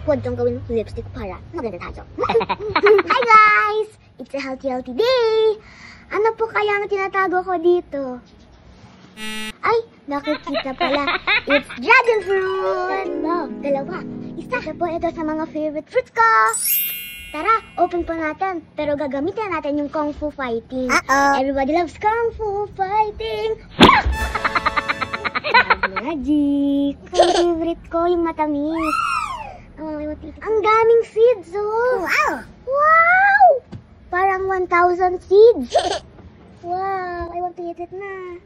Huwag kang gawin lipstick para maganda tayo. Hi guys! It's a healthy day! Ano po kaya ang tinatago ko dito? Ay, nakikita pala. It's dragon fruit! Wow, dalawa. Isa po ito sa mga favorite fruits ko. Tara, open po natin. Pero gagamitin natin yung Kung Fu Fighting. Everybody loves Kung Fu Fighting. Magic! Ang favorite ko, yung matamis. Ang daming seeds, oh! Wow! Wow! Parang 1,000 seeds. Wow! I want to eat it na.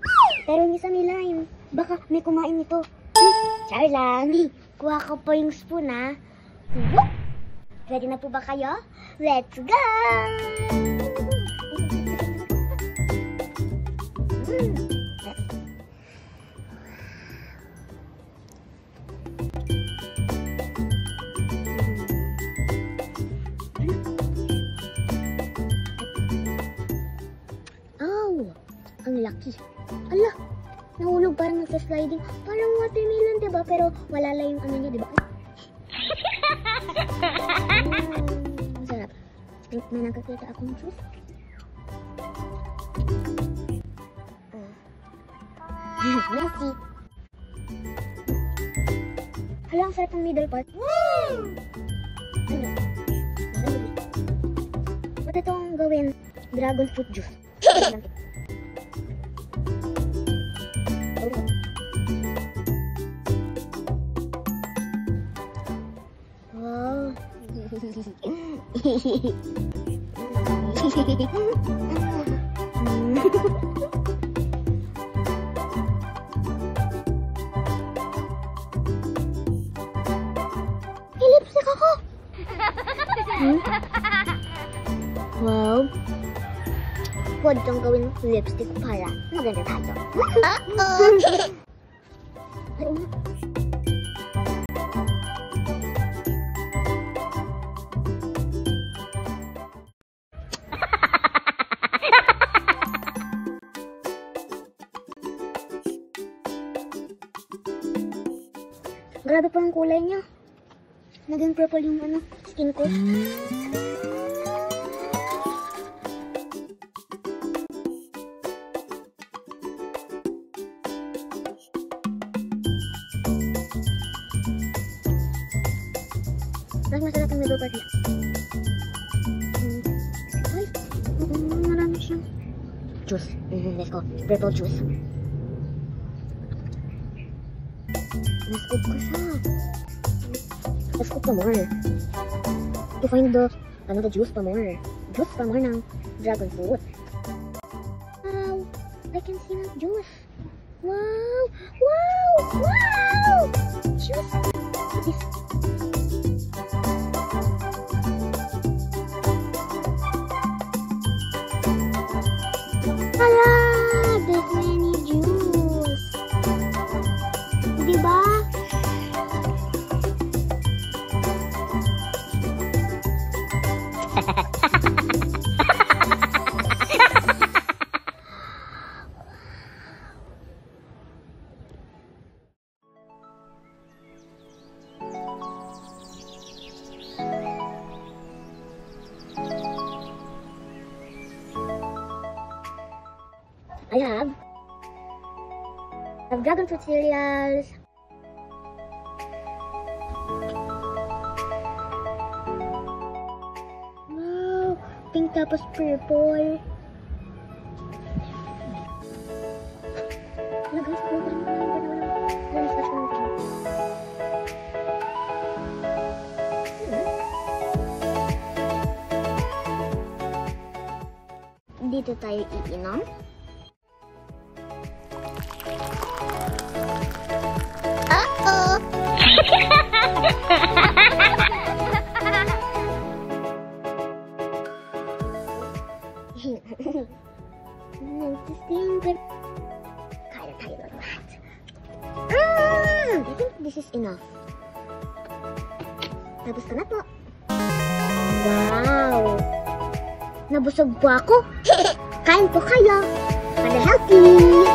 Pero yung isa may lime. Baka may kumain nito. Char lang. Kuha ko po yung spoon, ha? Ready na po ba kayo? Let's go! Ang laki. Ala, nahulog parang nagsa-sliding. Parang watermelon, diba? Pero wala lang yung ano niya, diba? Masarap. May nakakita akong juice. Messy. Hala, ang sarap ng middle part. Ano? Ba't itong gawin? Dragon fruit juice. Wow. Lipstick ako. Wow. Huwag kang gawin lipstick para maganda tayo. Grabe pa ang kulay niya. Naging purple yung skin ko. Mas masarap yung middle part niya. Ay, marami siya. Juice. Let's go. Purple juice. Nascoop ko siya. Let's scoop pa more. To find the juice pa more. Juice pa more ng dragon fruit. Wow! I can see the juice. Wow! Wow! Wow! Juice! This. Hala! There's many juice. Diba? I have dragon fruit cereals. Wow, pink tapos purple. Dito tayo iinom. Kaya tayo lahat. I think this is enough. Tapos ka na po. Wow! Nabusog po ako. Kain po kayo. Para healthy!